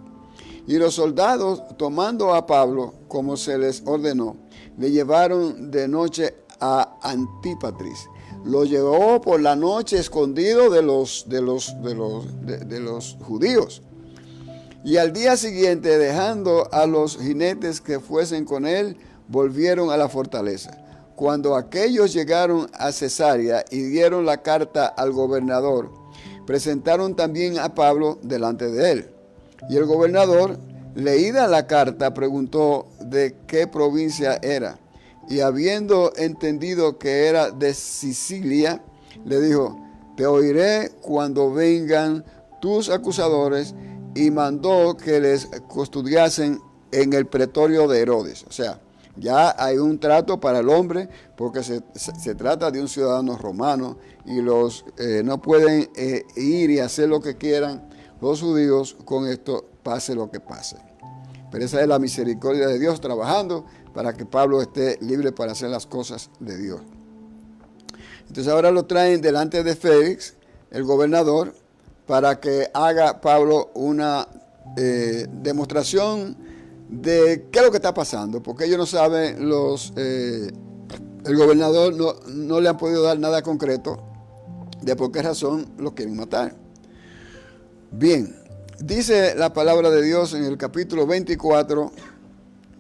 Y los soldados, tomando a Pablo como se les ordenó, le llevaron de noche a Antípatris. Lo llevó por la noche escondido de los judíos. Y al día siguiente, dejando a los jinetes que fuesen con él, volvieron a la fortaleza. Cuando aquellos llegaron a Cesarea y dieron la carta al gobernador, presentaron también a Pablo delante de él. Y el gobernador, leída la carta, preguntó de qué provincia era. Y habiendo entendido que era de Sicilia, le dijo: te oiré cuando vengan tus acusadores. Y mandó que les custodiasen en el pretorio de Herodes. O sea, ya hay un trato para el hombre, porque se trata de un ciudadano romano, y los no pueden ir y hacer lo que quieran los judíos con esto, pase lo que pase. Pero esa es la misericordia de Dios trabajando para que Pablo esté libre para hacer las cosas de Dios. Entonces ahora lo traen delante de Félix, el gobernador, para que haga Pablo una demostración de qué es lo que está pasando, porque ellos no saben, el gobernador no le han podido dar nada concreto de por qué razón lo quieren matar. Bien, dice la palabra de Dios en el capítulo 24,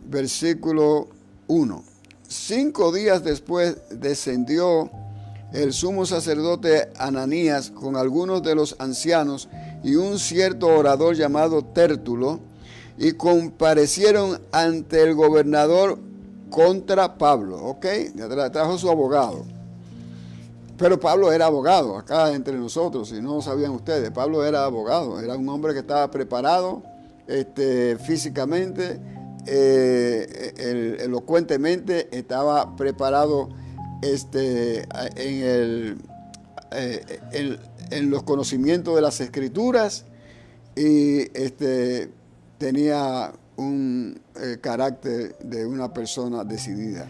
versículo 1. 5 días después descendió el sumo sacerdote Ananías con algunos de los ancianos y un cierto orador llamado Tértulo, y comparecieron ante el gobernador contra Pablo. ¿Ok? Trajo su abogado. Pero Pablo era abogado, acá entre nosotros, si no sabían ustedes, Pablo era abogado, era un hombre que estaba preparado físicamente, elocuentemente, estaba preparado en los conocimientos de las escrituras, y tenía un carácter de una persona decidida.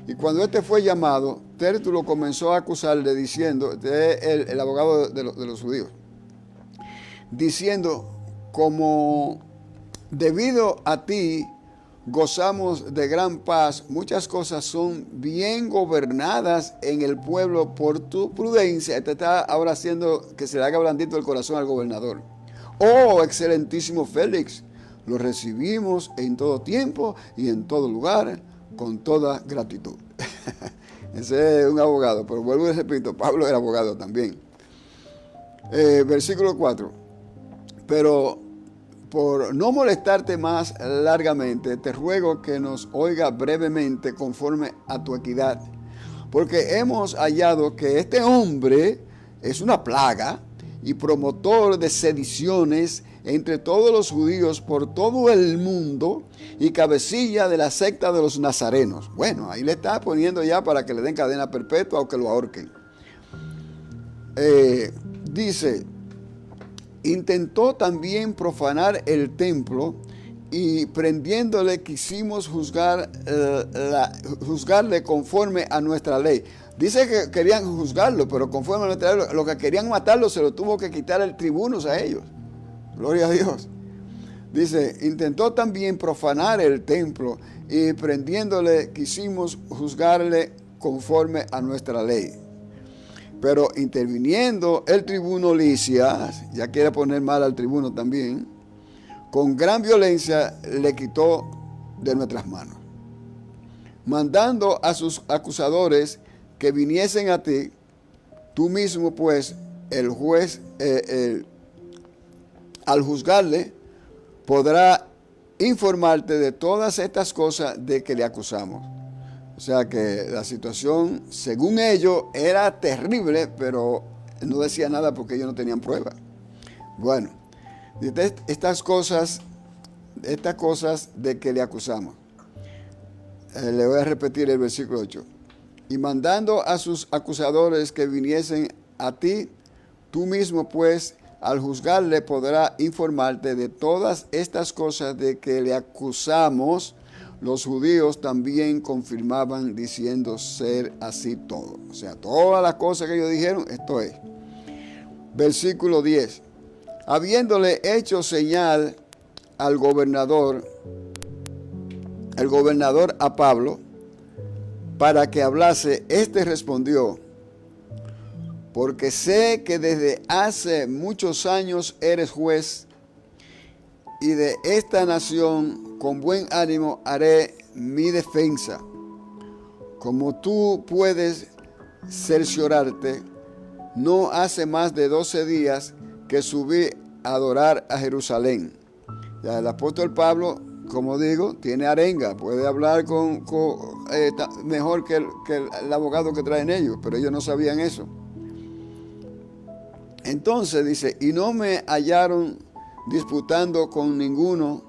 Y cuando fue llamado, Tértulo comenzó a acusarle diciendo, el abogado de los judíos, diciendo: como debido a ti gozamos de gran paz, muchas cosas son bien gobernadas en el pueblo por tu prudencia. Este está ahora haciendo que se le haga blandito el corazón al gobernador. Oh, excelentísimo Félix, lo recibimos en todo tiempo y en todo lugar con toda gratitud. Ese es un abogado, pero vuelvo y repito, Pablo era abogado también. Versículo 4. Pero por no molestarte más largamente, te ruego que nos oiga brevemente conforme a tu equidad, porque hemos hallado que este hombre es una plaga y promotor de sediciones entre todos los judíos por todo el mundo y cabecilla de la secta de los nazarenos. Bueno, ahí le está poniendo ya para que le den cadena perpetua o que lo ahorquen. Dice, intentó también profanar el templo y prendiéndole quisimos juzgarle conforme a nuestra ley. Dice que querían juzgarlo, pero conforme a nuestra ley, lo que querían matarlo se lo tuvo que quitar el tribuno a ellos. Gloria a Dios. Dice, intentó también profanar el templo y prendiéndole quisimos juzgarle conforme a nuestra ley. Pero interviniendo el tribuno Lisias, ya quiere poner mal al tribuno también, con gran violencia le quitó de nuestras manos, mandando a sus acusadores que viniesen a ti, tú mismo pues, el juez, al juzgarle, podrá informarte de todas estas cosas de que le acusamos. O sea que la situación, según ellos, era terrible, pero no decía nada porque ellos no tenían prueba. Bueno, estas cosas de que le acusamos. Le voy a repetir el versículo 8. Y mandando a sus acusadores que viniesen a ti, tú mismo pues, al juzgarle podrá informarte de todas estas cosas de que le acusamos. Los judíos también confirmaban diciendo ser así todo. O sea, todas las cosas que ellos dijeron, esto es. Versículo 10. Habiéndole hecho señal al gobernador, el gobernador a Pablo, para que hablase, éste respondió, porque sé que desde hace muchos años eres juez, y de esta nación con buen ánimo haré mi defensa. Como tú puedes cerciorarte, no hace más de 12 días que subí a adorar a Jerusalén. Ya el apóstol Pablo, como digo, tiene arenga, puede hablar mejor que el abogado que traen ellos, pero ellos no sabían eso. Entonces dice, y no me hallaron disputando con ninguno,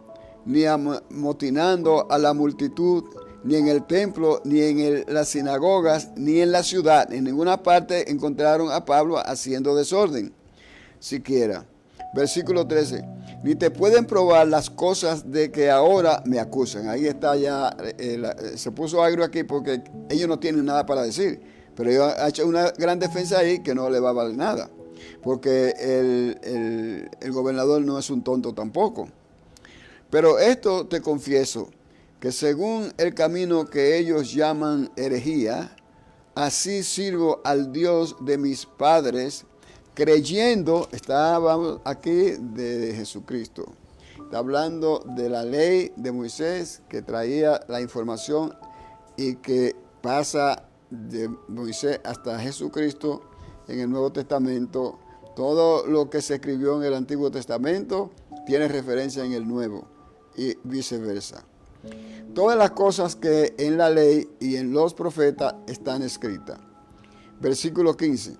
ni amotinando a la multitud, ni en el templo, ni en las sinagogas, ni en la ciudad. En ninguna parte encontraron a Pablo haciendo desorden, siquiera. Versículo 13. Ni te pueden probar las cosas de que ahora me acusan. Ahí está ya, se puso agrio aquí porque ellos no tienen nada para decir. Pero ellos han hecho una gran defensa ahí que no le va a valer nada. Porque el gobernador no es un tonto tampoco. Pero esto te confieso, que según el camino que ellos llaman herejía, así sirvo al Dios de mis padres, creyendo, estábamos aquí de Jesucristo. Está hablando de la ley de Moisés que traía la información y que pasa de Moisés hasta Jesucristo en el Nuevo Testamento. Todo lo que se escribió en el Antiguo Testamento tiene referencia en el Nuevo y viceversa. Todas las cosas que en la ley y en los profetas están escritas. Versículo 15.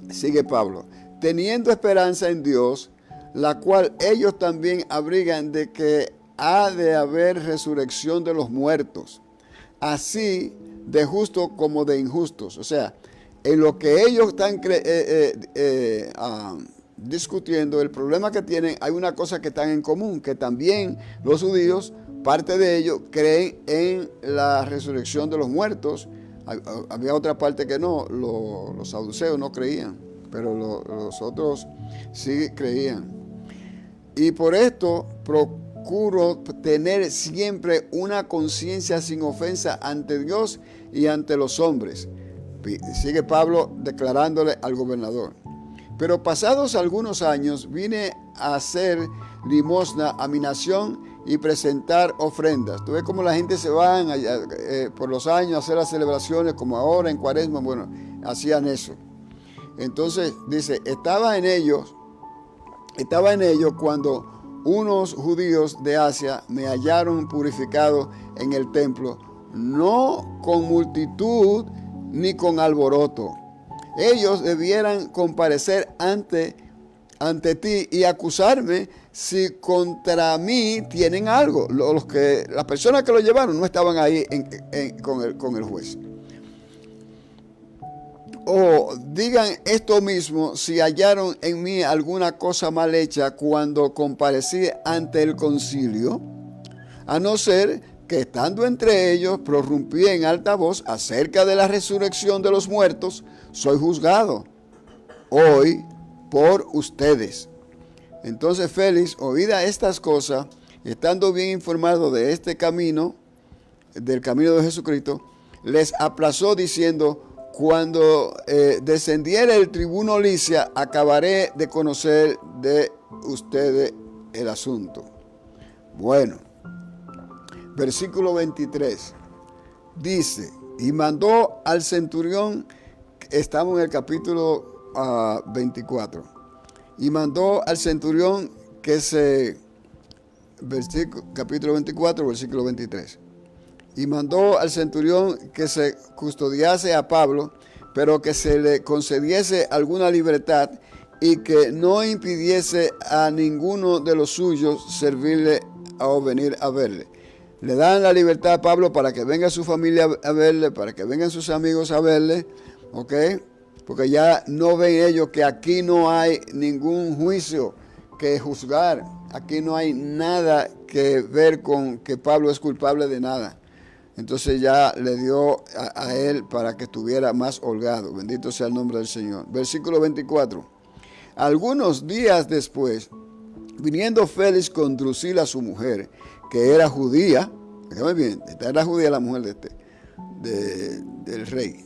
Sigue Pablo. Teniendo esperanza en Dios, la cual ellos también abrigan de que ha de haber resurrección de los muertos, así de justos como de injustos. O sea, en lo que ellos están discutiendo, el problema que tienen, hay una cosa que están en común, que también los judíos, parte de ellos, creen en la resurrección de los muertos. Había otra parte que no, los saduceos no creían, pero los otros sí creían. Y por esto procuro tener siempre una conciencia sin ofensa ante Dios y ante los hombres. Sigue Pablo declarándole al gobernador. Pero pasados algunos años vine a hacer limosna a mi nación y presentar ofrendas. Tú ves cómo la gente se va por los años a hacer las celebraciones, como ahora en Cuaresma, bueno, hacían eso. Entonces dice, estaba en ellos cuando unos judíos de Asia me hallaron purificado en el templo, no con multitud ni con alboroto. Ellos debieran comparecer ante ti y acusarme si contra mí tienen algo. Las personas que lo llevaron no estaban ahí con el juez. O digan esto mismo si hallaron en mí alguna cosa mal hecha cuando comparecí ante el concilio, a no ser que estando entre ellos prorrumpí en alta voz acerca de la resurrección de los muertos, soy juzgado hoy por ustedes. Entonces Félix, oída estas cosas, estando bien informado de este camino, del camino de Jesucristo, les aplazó diciendo: cuando descendiere el tribuno Lisias, acabaré de conocer de ustedes el asunto. Bueno, versículo 23 dice: y mandó al centurión, estamos en el capítulo 24, y mandó al centurión capítulo 24, versículo 23. Y mandó al centurión que se custodiase a Pablo, pero que se le concediese alguna libertad y que no impidiese a ninguno de los suyos servirle o venir a verle. Le dan la libertad a Pablo para que venga su familia a verle, para que vengan sus amigos a verle, ¿ok? Porque ya no ven ellos que aquí no hay ningún juicio que juzgar. Aquí no hay nada que ver con que Pablo es culpable de nada. Entonces ya le dio a él para que estuviera más holgado. Bendito sea el nombre del Señor. Versículo 24. Algunos días después, viniendo Félix con Drusila, su mujer, que era judía, fíjame bien, esta era judía la mujer del rey,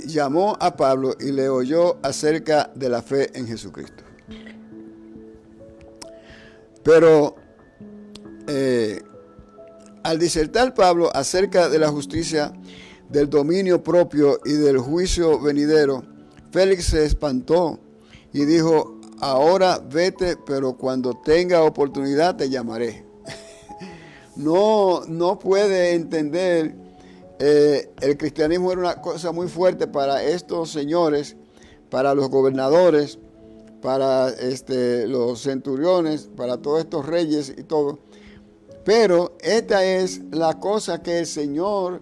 llamó a Pablo y le oyó acerca de la fe en Jesucristo. Pero al disertar Pablo acerca de la justicia, del dominio propio y del juicio venidero, Félix se espantó y dijo: ahora vete, pero cuando tenga oportunidad te llamaré. No puede entender. El cristianismo era una cosa muy fuerte para estos señores, para los gobernadores, para los centuriones, para todos estos reyes y todo. Pero esta es la cosa que el Señor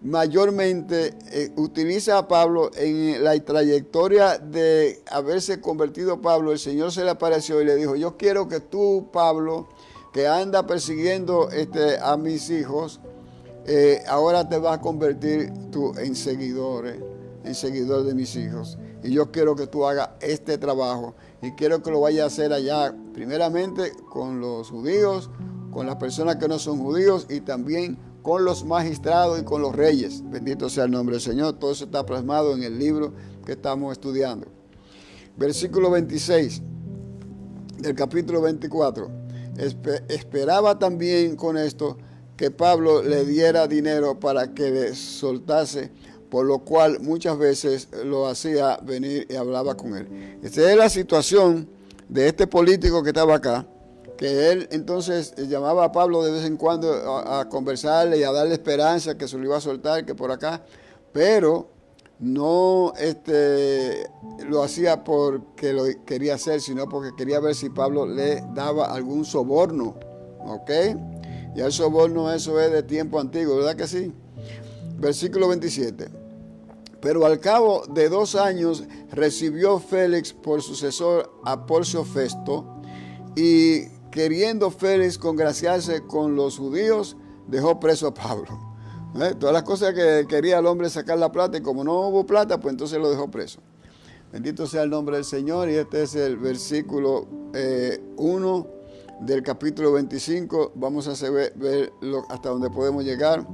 mayormente utiliza a Pablo en la trayectoria de haberse convertido Pablo. El Señor se le apareció y le dijo: yo quiero que tú, Pablo, que anda persiguiendo a mis hijos, ahora te vas a convertir tú en seguidor de mis hijos. Y yo quiero que tú hagas este trabajo y quiero que lo vayas a hacer allá, primeramente con los judíos, con las personas que no son judíos y también con los magistrados y con los reyes. Bendito sea el nombre del Señor. Todo eso está plasmado en el libro que estamos estudiando. Versículo 26 del capítulo 24. Esperaba también con esto que Pablo le diera dinero para que le soltase, por lo cual muchas veces lo hacía venir y hablaba con él. Esta es la situación de este político que estaba acá, que él entonces llamaba a Pablo de vez en cuando a conversarle y a darle esperanza que se lo iba a soltar, que por acá, pero no lo hacía porque lo quería hacer, sino porque quería ver si Pablo le daba algún soborno, ¿ok? Y el soborno, eso es de tiempo antiguo, ¿verdad que sí? Versículo 27. Pero al cabo de 2 años recibió Félix por sucesor a Porcio Festo, y queriendo Félix congraciarse con los judíos, dejó preso a Pablo. Todas las cosas que quería el hombre sacar la plata, y como no hubo plata, pues entonces lo dejó preso. Bendito sea el nombre del Señor. Y este es el versículo 1 del capítulo 25. Vamos a ver hasta donde podemos llegar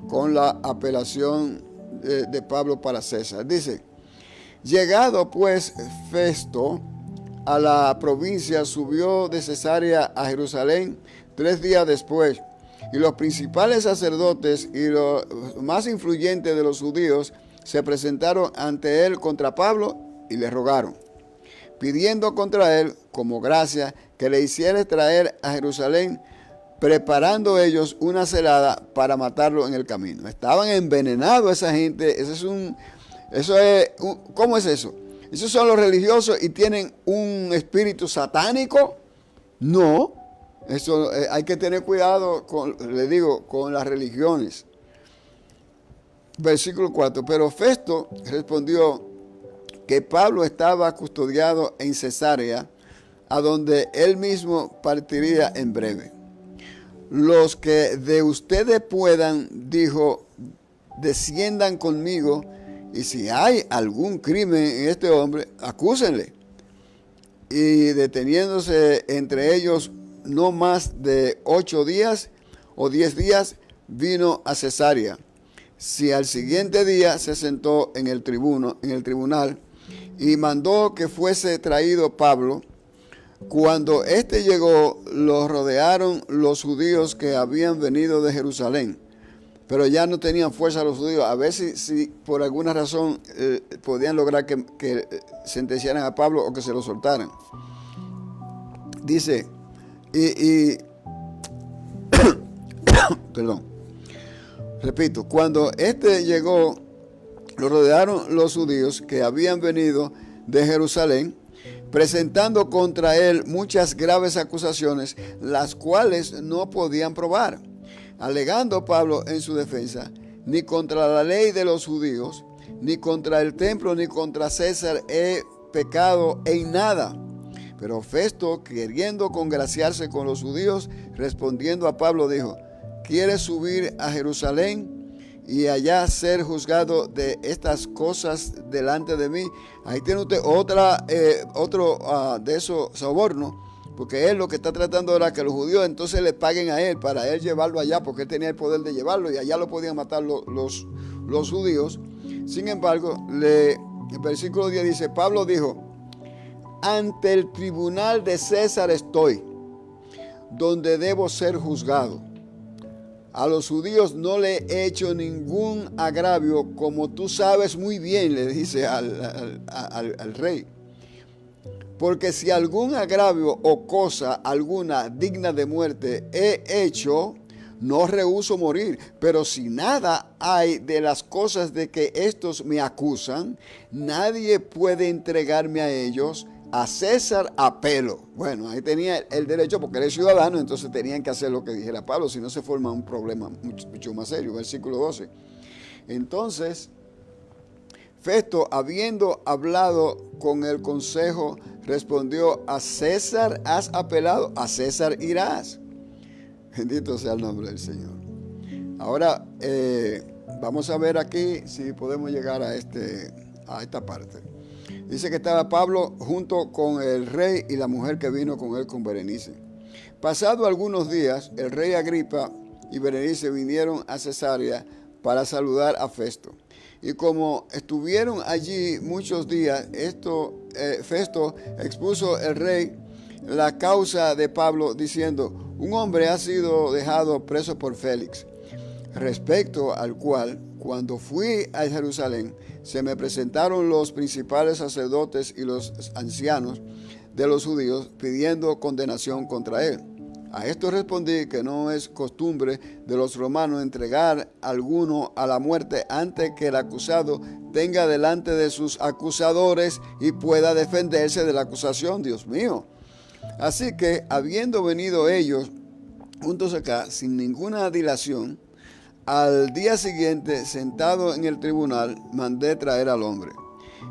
con la apelación de Pablo para César. Dice: llegado pues Festo a la provincia, subió de Cesarea a Jerusalén 3 días después, y los principales sacerdotes y los más influyentes de los judíos se presentaron ante él contra Pablo y le rogaron, pidiendo contra él como gracia que le hiciera traer a Jerusalén preparando ellos una celada para matarlo en el camino. Estaban envenenados esa gente. ¿Cómo es eso? ¿Esos son los religiosos y tienen un espíritu satánico? No. Eso hay que tener cuidado con las religiones. Versículo 4. Pero Festo respondió que Pablo estaba custodiado en Cesarea, a donde él mismo partiría en breve. Los que de ustedes puedan, dijo, desciendan conmigo, y si hay algún crimen en este hombre, acúsenle. Y deteniéndose entre ellos no más de 8 días o 10 días, vino a Cesarea. Si al siguiente día se sentó en el tribunal, y mandó que fuese traído Pablo. Cuando éste llegó, lo rodearon los judíos que habían venido de Jerusalén, pero ya no tenían fuerza los judíos. A ver si por alguna razón podían lograr que sentenciaran a Pablo o que se lo soltaran. Dice, perdón, repito, cuando éste llegó, lo rodearon los judíos que habían venido de Jerusalén, presentando contra él muchas graves acusaciones, las cuales no podían probar, alegando Pablo en su defensa: ni contra la ley de los judíos, ni contra el templo, ni contra César he pecado en nada. Pero Festo, queriendo congraciarse con los judíos, respondiendo a Pablo, dijo: ¿quieres subir a Jerusalén y allá ser juzgado de estas cosas delante de mí? Ahí tiene usted otro de esos sobornos, porque él lo que está tratando era que los judíos entonces le paguen a él para él llevarlo allá, porque él tenía el poder de llevarlo y allá lo podían matar los judíos. Sin embargo, el versículo 10 dice: Pablo dijo: ante el tribunal de César estoy, donde debo ser juzgado. A los judíos no le he hecho ningún agravio, como tú sabes muy bien, le dice al rey. Porque si algún agravio o cosa alguna digna de muerte he hecho, no rehúso morir. Pero si nada hay de las cosas de que estos me acusan, nadie puede entregarme a ellos. A César apelo. Bueno, ahí tenía el derecho porque era ciudadano, entonces tenían que hacer lo que dijera Pablo, si no se forma un problema mucho más serio. Versículo 12. Entonces, Festo, habiendo hablado con el consejo, respondió: a César has apelado, a César irás. Bendito sea el nombre del Señor. Ahora, vamos a ver aquí si podemos llegar a esta parte. Dice que estaba Pablo junto con el rey y la mujer que vino con él con Berenice. Pasado algunos días, el rey Agripa y Berenice vinieron a Cesarea para saludar a Festo. Y como estuvieron allí muchos días, Festo expuso el rey la causa de Pablo, diciendo: un hombre ha sido dejado preso por Félix, respecto al cual, cuando fui a Jerusalén, se me presentaron los principales sacerdotes y los ancianos de los judíos pidiendo condenación contra él. A esto respondí que no es costumbre de los romanos entregar a alguno a la muerte antes que el acusado tenga delante de sus acusadores y pueda defenderse de la acusación. Dios mío. Así que, habiendo venido ellos juntos acá sin ninguna dilación, al día siguiente, sentado en el tribunal, mandé traer al hombre.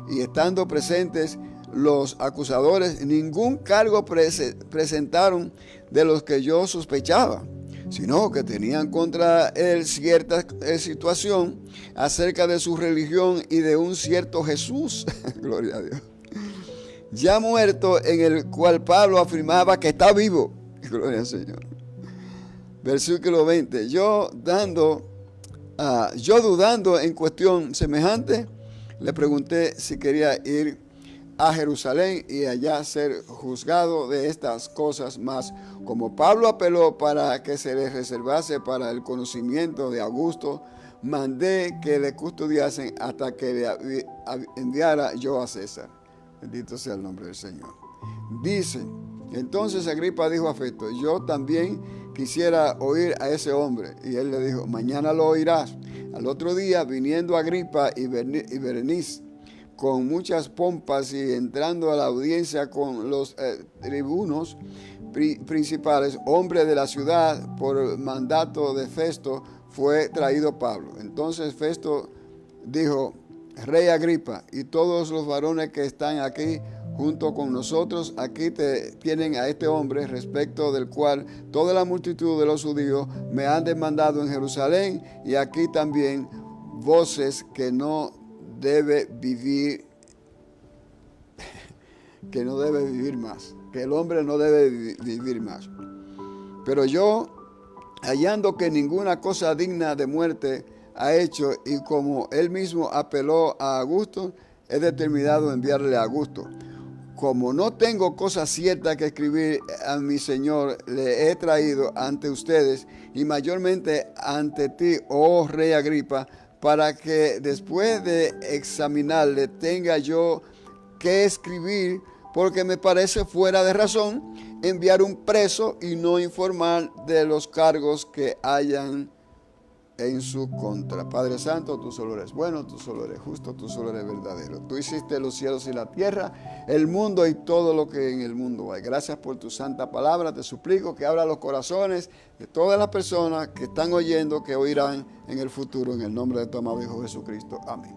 Y estando presentes los acusadores, ningún cargo presentaron de los que yo sospechaba, sino que tenían contra él cierta situación acerca de su religión y de un cierto Jesús, gloria a Dios, ya muerto, en el cual Pablo afirmaba que está vivo, gloria al Señor. Versículo 20, yo dudando en cuestión semejante, le pregunté si quería ir a Jerusalén y allá ser juzgado de estas cosas, mas como Pablo apeló para que se le reservase para el conocimiento de Augusto, mandé que le custodiasen hasta que le enviara yo a César. Bendito sea el nombre del Señor. Dice, entonces Agripa dijo a Festo: yo también quisiera oír a ese hombre. Y él le dijo, mañana lo oirás. Al otro día, viniendo Agripa y Berenice con muchas pompas y entrando a la audiencia con los tribunos principales, hombres de la ciudad, por mandato de Festo, fue traído Pablo. Entonces Festo dijo, Rey Agripa y todos los varones que están aquí junto con nosotros, aquí tienen a este hombre, respecto del cual toda la multitud de los judíos me han demandado en Jerusalén, y aquí también voces que no debe vivir más, que el hombre no debe vivir más. Pero yo, hallando que ninguna cosa digna de muerte ha hecho, y como él mismo apeló a Augusto, he determinado enviarle a Augusto. Como no tengo cosa cierta que escribir a mi Señor, le he traído ante ustedes, y mayormente ante ti, oh Rey Agripa, para que después de examinarle tenga yo que escribir, porque me parece fuera de razón enviar un preso y no informar de los cargos que hayan en su contra. Padre Santo, tú solo eres bueno, tú solo eres justo, tú solo eres verdadero. Tú hiciste los cielos y la tierra, el mundo y todo lo que en el mundo hay. Gracias por tu santa palabra. Te suplico que abra los corazones de todas las personas que están oyendo, que oirán en el futuro, en el nombre de tu amado Hijo Jesucristo. Amén.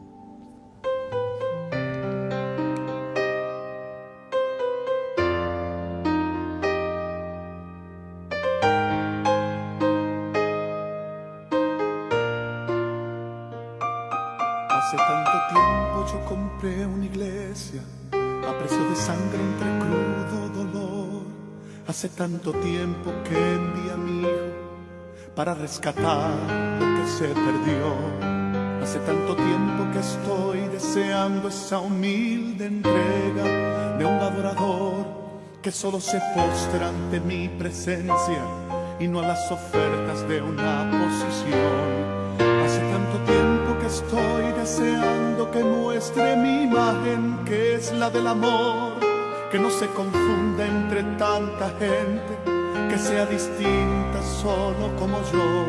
Hace tanto tiempo yo compré una iglesia a precio de sangre entre crudo dolor. Hace tanto tiempo que envié a mi hijo para rescatar lo que se perdió. Hace tanto tiempo que estoy deseando esa humilde entrega de un adorador que solo se postra ante mi presencia y no a las ofertas de una posición. Hace tanto tiempo que estoy deseando que muestre mi imagen, que es la del amor, que no se confunda entre tanta gente, que sea distinta solo como yo,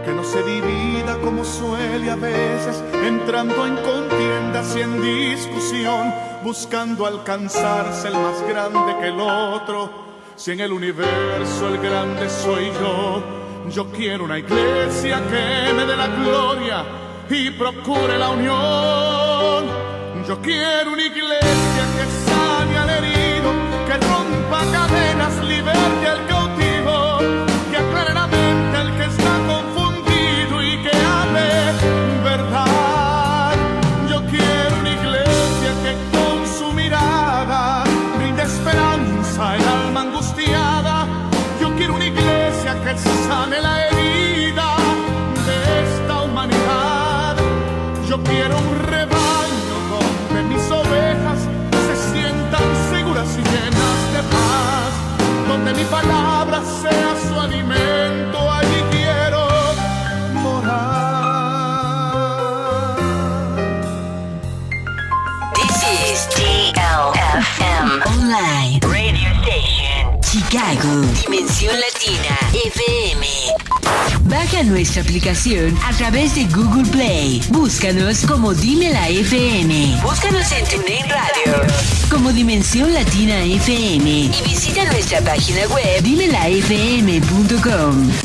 que no se divida como suele a veces, entrando en contiendas y en discusión, buscando alcanzarse el más grande que el otro. Si en el universo el grande soy yo quiero una iglesia que me dé la gloria y procure la unión. Yo quiero una iglesia que sane al herido, que rompa cadenas, liberte al cautivo, que aclare la mente al que está confundido y que hable verdad. Yo quiero una iglesia que con su mirada brinde esperanza al alma angustiada. Yo quiero una iglesia que sane la herida de esta humanidad. Yo quiero un rebaño donde mis ovejas se sientan seguras y llenas de paz, donde mi palabra sea su alimento. Allí quiero morar. This is DLFM Online Radio Station Chicago, Dimensión Latina FM. Baja nuestra aplicación a través de Google Play. Búscanos como Dime la FM. Búscanos en TuneIn Radio como Dimensión Latina FM y visita nuestra página web dimelafm.com.